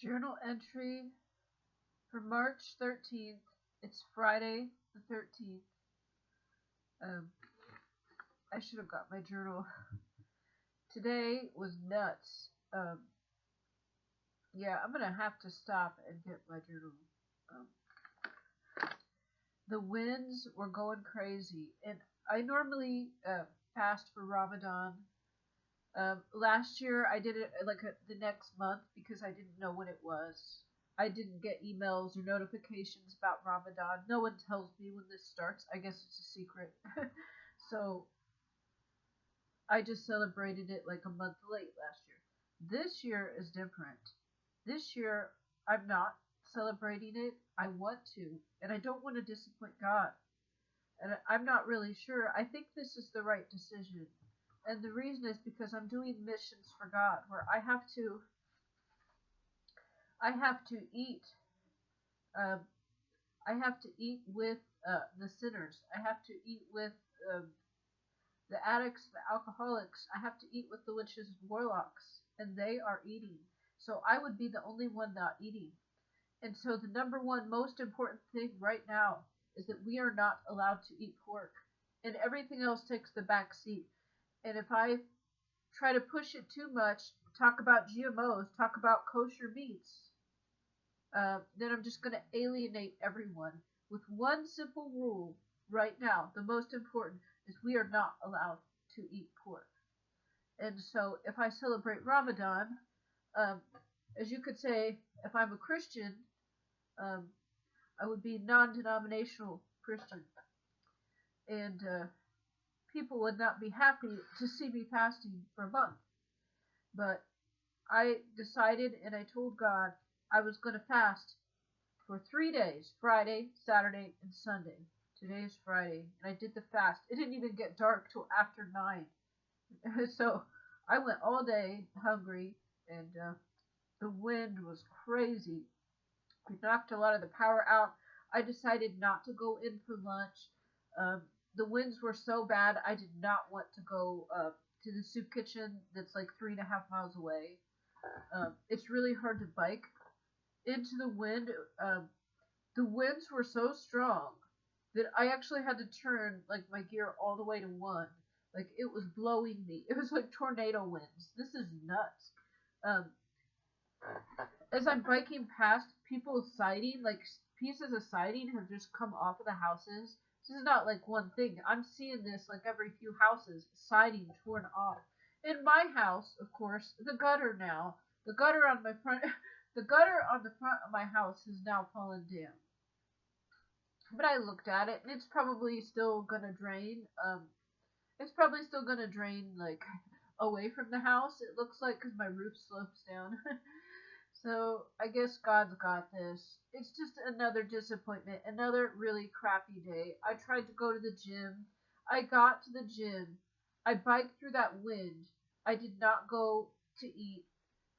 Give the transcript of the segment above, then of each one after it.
Journal entry for March 13th. It's Friday the 13th. Um, I should have got my journal. Today was nuts. Yeah, I'm gonna have to stop and get my journal. Um, the winds were going crazy, and I normally fast for Ramadan. Last year I did it the next month because I didn't know when it was. I didn't get emails or notifications about Ramadan. No one tells me when this starts. I guess it's a secret. So I just celebrated it like a month late last year. This year is different. This year I'm not celebrating it. I want to, and I don't want to disappoint God. And I'm not really sure. I think this is the right decision. And the reason is because I'm doing missions for God, where I have to eat. Um, I have to eat with the sinners. I have to eat with the addicts, the alcoholics. I have to eat with the witches and warlocks, and they are eating. So I would be the only one not eating. And so the number one most important thing right now is that we are not allowed to eat pork, and everything else takes the back seat. And if I try to push it too much, talk about GMOs, talk about kosher meats, then I'm just going to alienate everyone with one simple rule right now. The most important is we are not allowed to eat pork. And so if I celebrate Ramadan, um, as you could say, if I'm a Christian, um, I would be non-denominational Christian. And people would not be happy to see me fasting for a month. But I decided and I told God I was going to fast for 3 days, Friday, Saturday, and Sunday. Today is Friday, and I did the fast. It didn't even get dark till after 9. So I went all day hungry, and the wind was crazy. We knocked a lot of the power out. I decided not to go in for lunch. The winds were so bad, I did not want to go to the soup kitchen that's like 3.5 miles away. It's really hard to bike into the wind. The winds were so strong that I actually had to turn like my gear all the way to 1. Like it was blowing me. It was like tornado winds. This is nuts. Um, as I'm biking past, people's siding, like pieces of siding, have just come off of the houses. This is not like one thing. I'm seeing this like every few houses, siding torn off. In my house, of course, the gutter now, the gutter on my front, the gutter on the front of my house has now fallen down. But I looked at it, and it's probably still gonna drain. It's probably still gonna drain like away from the house. It looks like because my roof slopes down. So I guess God's got this. It's just another disappointment, another really crappy day. I tried to go to the gym. I got to the gym. I biked through that wind. I did not go to eat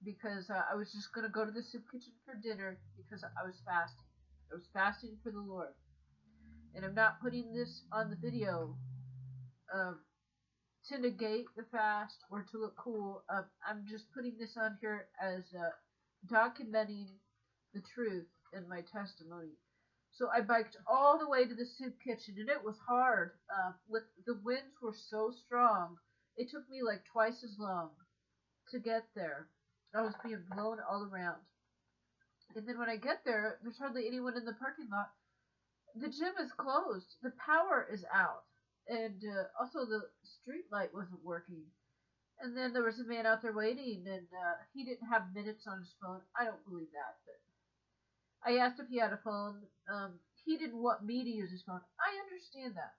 because I was just going to go to the soup kitchen for dinner because I was fasting. I was fasting for the Lord. And I'm not putting this on the video um, to negate the fast or to look cool. I'm just putting this on here as documenting the truth in my testimony. So I biked all the way to the soup kitchen, and it was hard. With the winds were so strong, it took me like twice as long to get there. I was being blown all around. And then when I get there, there's hardly anyone in the parking lot. The gym is closed. The power is out, and also the street light wasn't working. And then there was a man out there waiting, and he didn't have minutes on his phone. I don't believe that, but I asked if he had a phone. He didn't want me to use his phone. I understand that.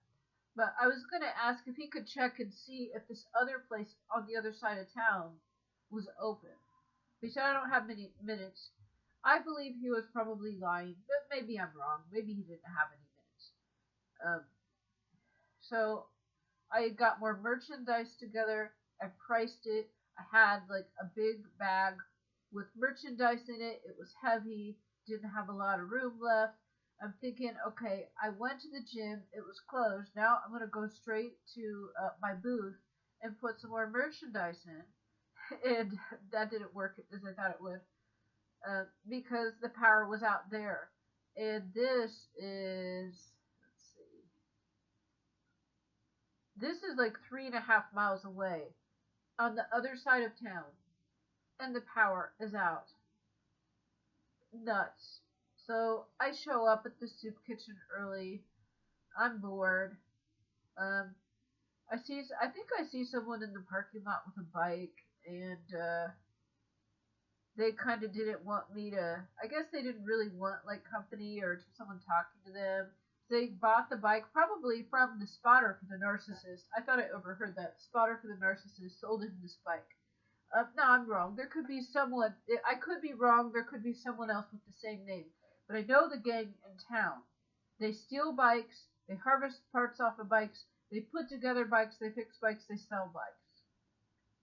But I was going to ask if he could check and see if this other place on the other side of town was open. He said, I don't have many minutes. I believe he was probably lying, but maybe I'm wrong. Maybe he didn't have any minutes. So I got more merchandise together. I priced it. I had like a big bag with merchandise in it. It was heavy, didn't have a lot of room left. I'm thinking, okay, I went to the gym. It was closed. Now I'm going to go straight to my booth and put some more merchandise in. And that didn't work as I thought it would. because the power was out there. And let's see, this is like 3.5 miles away on the other side of town, and the power is out. Nuts. So I show up at the soup kitchen early. I'm bored. Um, I think I see someone in the parking lot with a bike, and they kind of didn't want me to. I guess they didn't really want like company or someone talking to them. They bought the bike probably from the spotter for the narcissist. I thought I overheard that spotter for the narcissist sold him this bike. No, I'm wrong. There could be someone. I could be wrong. There could be someone else with the same name. But I know the gang in town. They steal bikes. They harvest parts off of bikes. They put together bikes. They fix bikes. They sell bikes.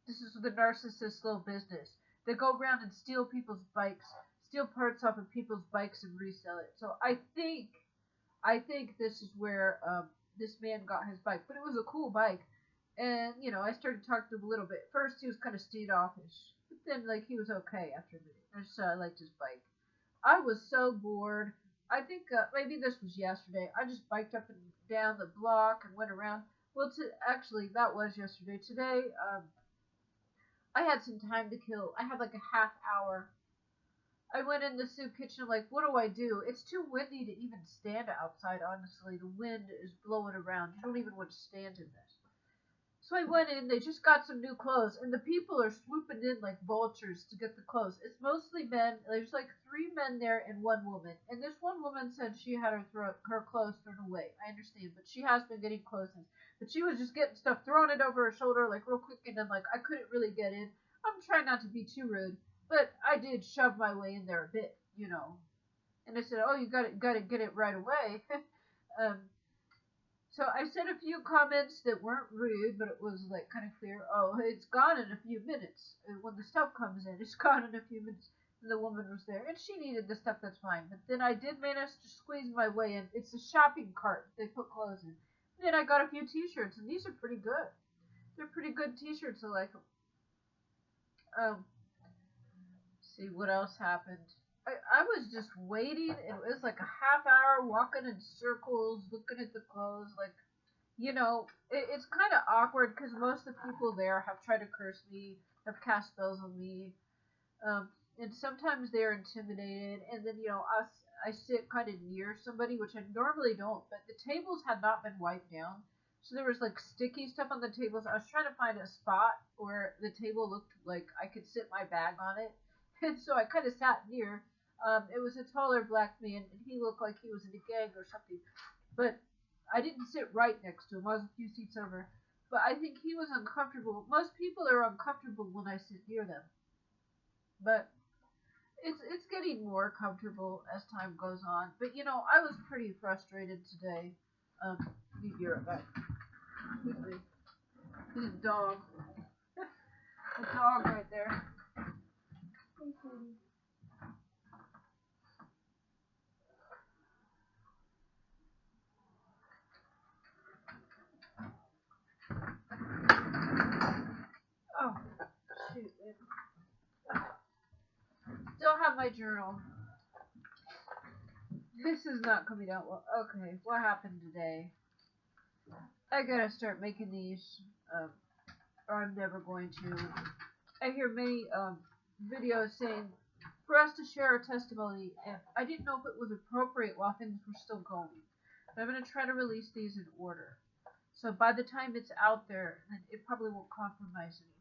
This is the narcissist's little business. They go around and steal people's bikes, steal parts off of people's bikes and resell it. So I think this is where this man got his bike. But it was a cool bike. And, I started talking to him a little bit. First, he was kind of standoffish. But then, like, he was okay after a minute. I just liked his bike. I was so bored. I think maybe this was yesterday. I just biked up and down the block and went around. Well, actually, that was yesterday. Today, I had some time to kill. I had like a half hour. I went in the soup kitchen, like, what do I do? It's too windy to even stand outside, honestly. The wind is blowing around. You don't even want to stand in this. So I went in, they just got some new clothes, and the people are swooping in like vultures to get the clothes. It's mostly men. There's like 3 men there and 1 woman. And this one woman said she had her clothes thrown away. I understand, but she has been getting clothes in. But she was just getting stuff, throwing it over her shoulder like real quick, and then like I couldn't really get in. I'm trying not to be too rude, but I did shove my way in there a bit. And I said, "Oh, you got to get it right away." um, so I said a few comments that weren't rude, but it was like kind of clear. Oh, it's gone in a few minutes. When the stuff comes in, it's gone in a few minutes. And the woman was there, and she needed the stuff. That's fine. But then I did manage to squeeze my way in. It's a shopping cart. They put clothes in. And then I got a few T-shirts, and these are pretty good. They're pretty good T-shirts. I like them. Um, see what else happened. I was just waiting. It was like a half hour walking in circles, looking at the clothes, like it's kind of awkward because most of the people there have tried to curse me, have cast spells on me, and sometimes they're intimidated. And then I sit kind of near somebody, which I normally don't, but the tables had not been wiped down, so there was like sticky stuff on the tables. I was trying to find a spot where the table looked like I could sit my bag on it, and so I kind of sat near. It was a taller black man, and he looked like he was in a gang or something, but I didn't sit right next to him. I was a few seats over. But I think he was uncomfortable. Most people are uncomfortable when I sit near them. But it's getting more comfortable as time goes on. But I was pretty frustrated today. Be right back. Excuse me. There's a dog. A dog right there. Oh, shoot. Still have my journal. This is not coming out well. Okay, what happened today? I gotta start making these, or I'm never going to. I hear many videos saying for us to share our testimony, and I didn't know if it was appropriate while things were still going. But I'm going to try to release these in order. So by the time it's out there, then it probably won't compromise anything.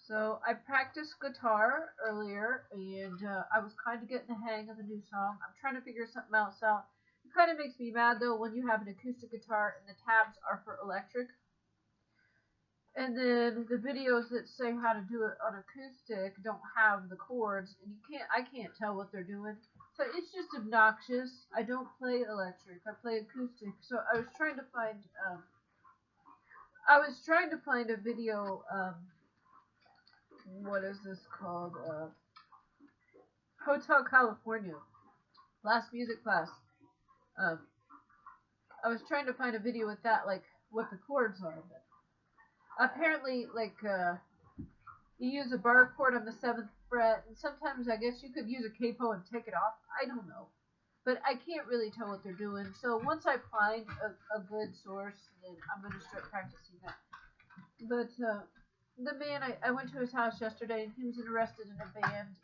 So I practiced guitar earlier, and I was kind of getting the hang of the new song. I'm trying to figure something else out. It kind of makes me mad though when you have an acoustic guitar and the tabs are for electric. And then the videos that say how to do it on acoustic don't have the chords, and I can't tell what they're doing. So it's just obnoxious. I don't play electric. I play acoustic. So I was trying to find a video. What is this called? Hotel California. Last music class. I was trying to find a video with that, like what the chords are. But apparently, like you use a bar chord on the 7th, fret, and sometimes I guess you could use a capo and take it off. I don't know. But I can't really tell what they're doing. So once I find a good source, then I'm going to start practicing that. But the man, I went to his house yesterday, and he was interested in a band.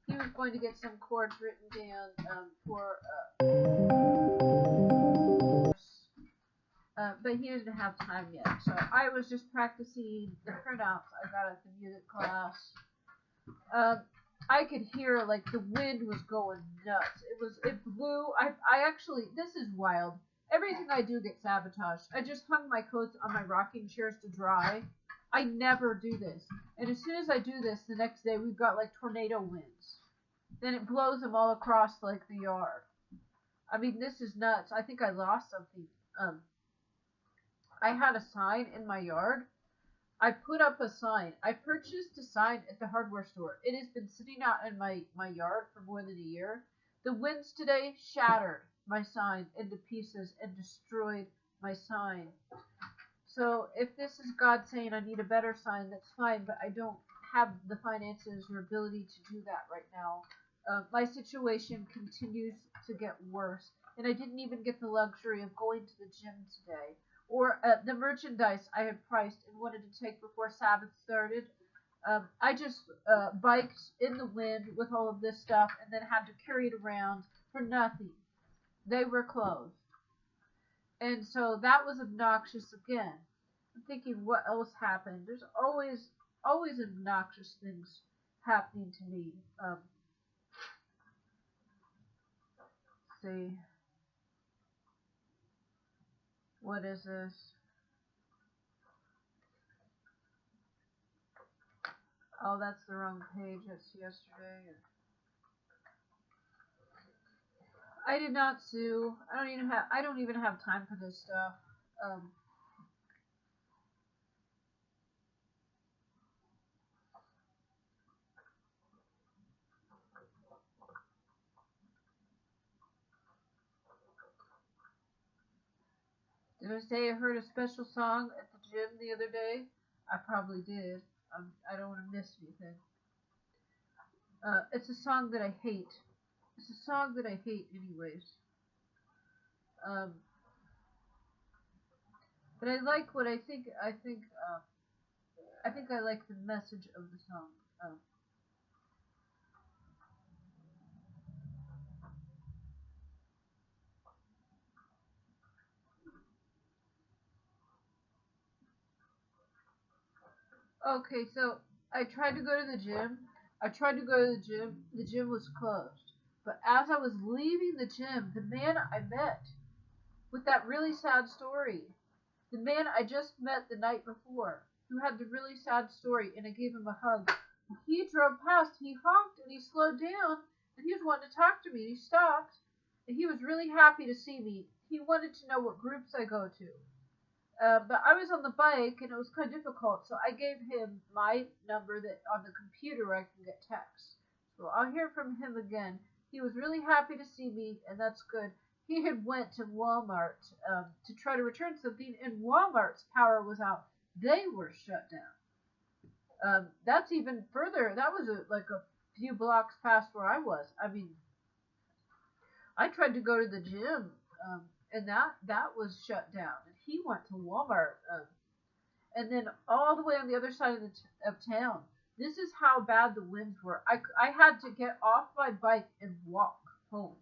He was going to get some chords written down for but he didn't have time yet. So I was just practicing the printouts I got at the music class. I could hear like the wind was going nuts. It blew. I actually, this is wild. Everything I do gets sabotaged. I just hung my coats on my rocking chairs to dry. I never do this. And as soon as I do this, the next day we've got like tornado winds. Then it blows them all across like the yard. I mean, this is nuts. I think I lost something. I had a sign in my yard. I put up a sign. I purchased a sign at the hardware store. It has been sitting out in my yard for more than a year. The winds today shattered my sign into pieces and destroyed my sign. So if this is God saying I need a better sign, that's fine, but I don't have the finances or ability to do that right now. My situation continues to get worse, and I didn't even get the luxury of going to the gym today. Or the merchandise I had priced and wanted to take before Sabbath started. I just biked in the wind with all of this stuff and then had to carry it around for nothing. They were closed. And so that was obnoxious again. I'm thinking, what else happened? There's always obnoxious things happening to me. See. What is this? Oh, that's the wrong page. That's yesterday. I did not sue. I don't even have time for this stuff. Did I say I heard a special song at the gym the other day? I probably did. I don't want to miss anything. It's a song that I hate. It's a song that I hate anyways. But I like what I think I like the message of the song. Okay, so I tried to go to the gym. The gym was closed. But as I was leaving the gym, the man I met with that really sad story, the man I just met the night before, who had the really sad story, and I gave him a hug. He drove past, he honked, and he slowed down, and he was wanting to talk to me, and he stopped, and he was really happy to see me. He wanted to know what groups I go to. But I was on the bike and it was kind of difficult, so I gave him my number that on the computer I can get text. So I'll hear from him again. He was really happy to see me, and that's good. He had went to Walmart to try to return something, and Walmart's power was out. They were shut down. That's even further. That was like a few blocks past where I was. I mean, I tried to go to the gym, and that was shut down. And he went to Walmart, and then all the way on the other side of town. This is how bad the winds were. I had to get off my bike and walk home.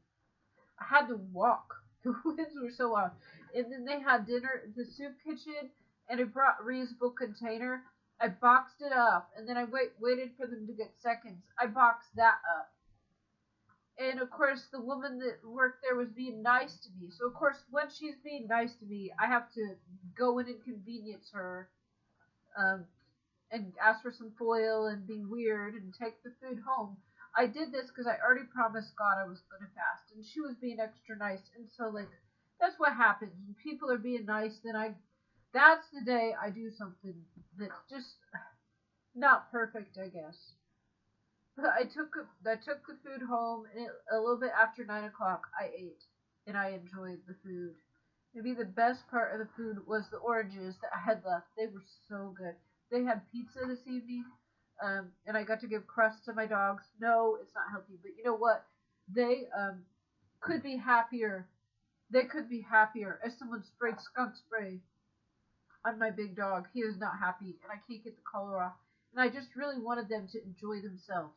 I had to walk. The winds were so loud. And then they had dinner at the soup kitchen, and I brought a reusable container. I boxed it up, and then I waited for them to get seconds. I boxed that up. And of course, the woman that worked there was being nice to me. So of course, when she's being nice to me, I have to go in and inconvenience her, and ask for some foil and be weird and take the food home. I did this because I already promised God I was going to fast, and she was being extra nice. And so, like, that's what happens when people are being nice. That's the day I do something that's just not perfect, I guess. I took the food home, and a little bit after 9 o'clock, I ate, and I enjoyed the food. Maybe the best part of the food was the oranges that I had left. They were so good. They had pizza this evening. and I got to give crusts to my dogs. No, it's not healthy, but you know what? They could be happier. They could be happier. If someone sprayed skunk spray on my big dog, he is not happy, and I can't get the collar off. And I just really wanted them to enjoy themselves.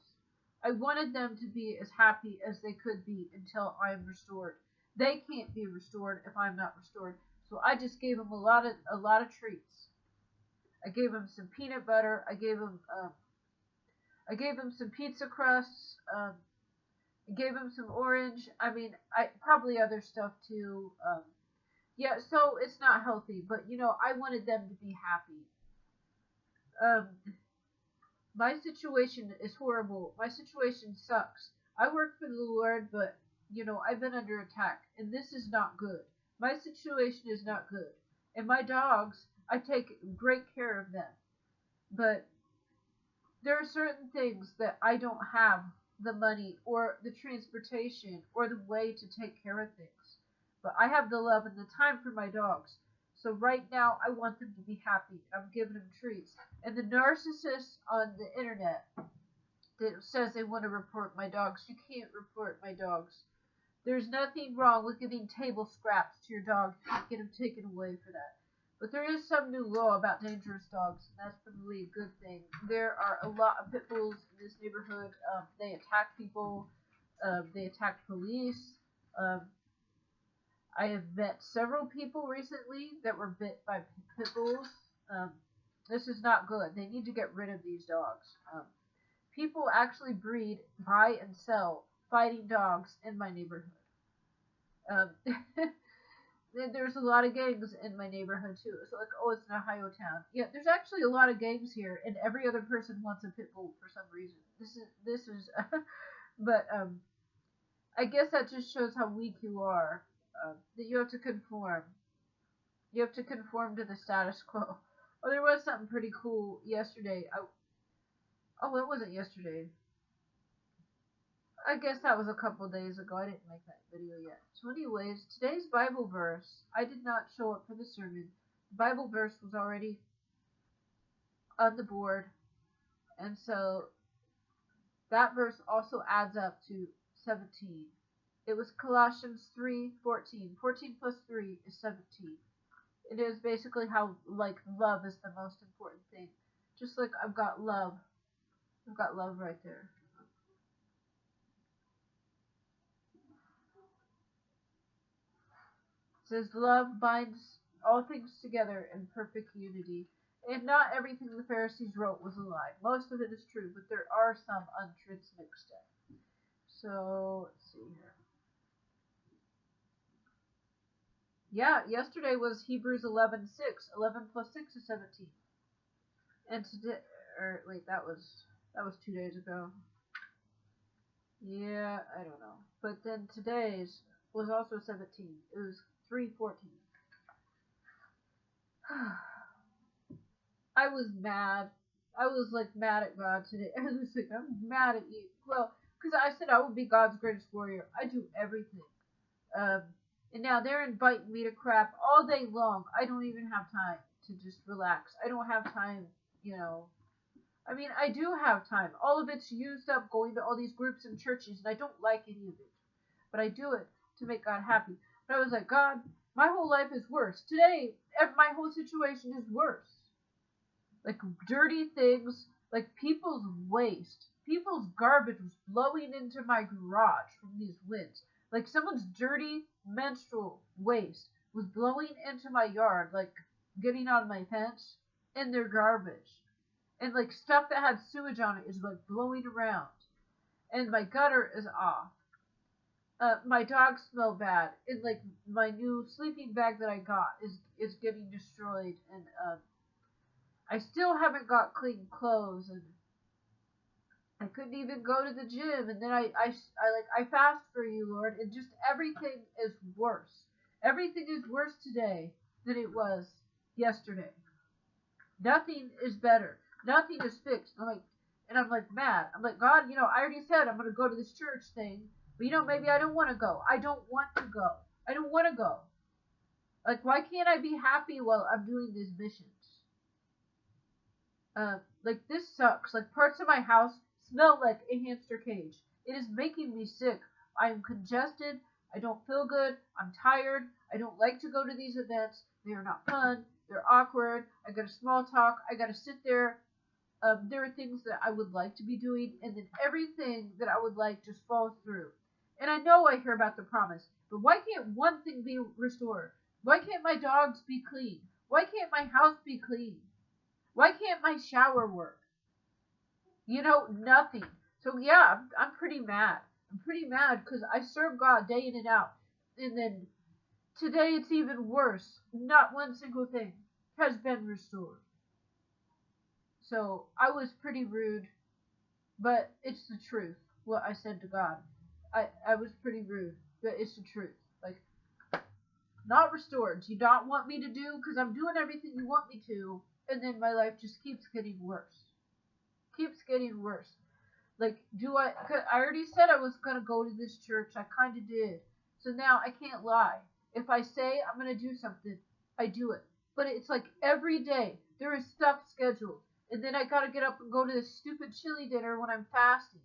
I wanted them to be as happy as they could be until I am restored. They can't be restored if I'm not restored. So I just gave them a lot of treats. I gave them some peanut butter. I gave them some pizza crusts. I gave him some orange. I mean, I probably other stuff too. Yeah, so it's not healthy, but I wanted them to be happy. Um, my situation is horrible. My situation sucks. I work for the Lord, but I've been under attack, and this is not good. My situation is not good, and my dogs, I take great care of them, but there are certain things that I don't have the money or the transportation or the way to take care of things. But I have the love and the time for my dogs. So right now I want them to be happy. I'm giving them treats. And the narcissist on the internet that says they want to report my dogs, you can't report my dogs. There's nothing wrong with giving table scraps to your dog. You can't get them taken away for that. But there is some new law about dangerous dogs, and that's probably a good thing. There are a lot of pit bulls in this neighborhood. They attack people. They attack police. Um, I have met several people recently that were bit by pit bulls. This is not good. They need to get rid of these dogs. People actually breed, buy, and sell fighting dogs in my neighborhood. Um, there's a lot of gangs in my neighborhood too. So like, oh, it's an Ohio town. Yeah, there's actually a lot of gangs here, and every other person wants a pit bull for some reason. This is, but I guess that just shows how weak you are. That you have to conform. You have to conform to the status quo. Oh, there was something pretty cool yesterday. Oh, it wasn't yesterday. I guess that was a couple days ago. I didn't make that video yet. So anyways, today's Bible verse, I did not show up for the sermon. The Bible verse was already on the board. And so that verse also adds up to 17. It was Colossians 3:14. 14 plus 3 is 17. It is basically how, like, love is the most important thing. Just like I've got love. I've got love right there. It says love binds all things together in perfect unity. And not everything the Pharisees wrote was a lie. Most of it is true, but there are some untruths mixed in. So, let's see here. Yeah, yesterday was Hebrews 11:6. 11 plus 6 is 17. And today, or wait, that was 2 days ago. Yeah, I don't know. But then today's was also 17. It was 3:14. I was mad. I was like mad at God today. I was like, I'm mad at you. Well, because I said I would be God's greatest warrior. I do everything. Um, and now they're inviting me to crap all day long. I don't even have time to just relax. I don't have time, I mean, I do have time. All of it's used up going to all these groups and churches, and I don't like any of it. But I do it to make God happy. But I was like, God, my whole life is worse. Today, my whole situation is worse. Like dirty things, like people's waste. People's garbage was blowing into my garage from these winds. Like someone's dirty menstrual waste was blowing into my yard, like getting on my fence, in their garbage. And like stuff that had sewage on it is like blowing around. And my gutter is off. My dogs smell bad. And like my new sleeping bag that I got is getting destroyed. And I still haven't got clean clothes, and I couldn't even go to the gym. And then I fast for you, Lord, and just everything is worse. Everything is worse today than it was yesterday. Nothing is better. Nothing is fixed. I'm like mad. I'm like, God, I already said I'm gonna go to this church thing, but maybe I don't want to go. I don't want to go. I don't want to go. Like, why can't I be happy while I'm doing these missions? Like, this sucks. Like, parts of my house smell like a hamster cage. It is making me sick. I am congested. I don't feel good. I'm tired. I don't like to go to these events. They are not fun. They're awkward. I gotta small talk. I gotta sit there. There are things that I would like to be doing, and then everything that I would like just falls through. And I know I hear about the promise, but why can't one thing be restored? Why can't my dogs be clean? Why can't my house be clean? Why can't my shower work? Nothing. So yeah, I'm pretty mad. I'm pretty mad because I serve God day in and out. And then today it's even worse. Not one single thing has been restored. So I was pretty rude, but it's the truth. What I said to God. I was pretty rude, but it's the truth. Like, not restored. Do you not want me to do? Because I'm doing everything you want me to, and then my life just keeps getting worse. Keeps getting worse. Like, do I? 'Cause I already said I was gonna go to this church. I kind of did. So now I can't lie. If I say I'm gonna do something, I do it. But it's like every day there is stuff scheduled, and then I gotta get up and go to this stupid chili dinner when I'm fasting,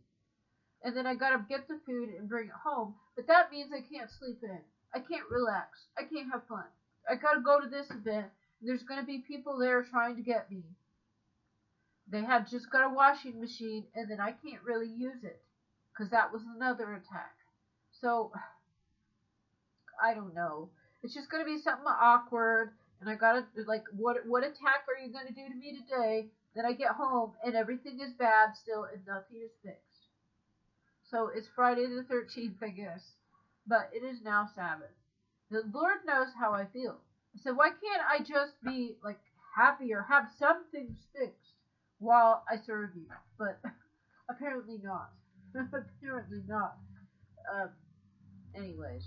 and then I gotta get the food and bring it home. But that means I can't sleep in. I can't relax. I can't have fun. I gotta go to this event. And there's gonna be people there trying to get me. They had just got a washing machine, and then I can't really use it because that was another attack. So I don't know. It's just gonna be something awkward, and I gotta like, what attack are you gonna do to me today? Then I get home and everything is bad still, and nothing is fixed. So it's Friday the 13th, I guess, but it is now Sabbath. The Lord knows how I feel. I said, why can't I just be like happy or have some things fixed while I serve you? But apparently not. Apparently not. Um, Anyways,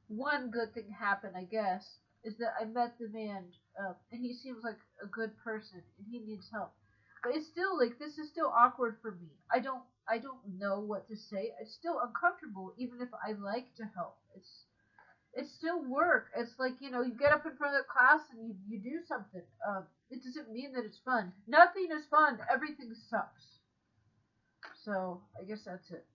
one good thing happened, I guess, is that I met the man, and he seems like a good person, and he needs help. But it's still like this is still awkward for me. I don't know what to say. It's still uncomfortable, even if I like to help. It's still work. It's like, you get up in front of the class and you do something. It doesn't mean that it's fun. Nothing is fun. Everything sucks. So I guess that's it.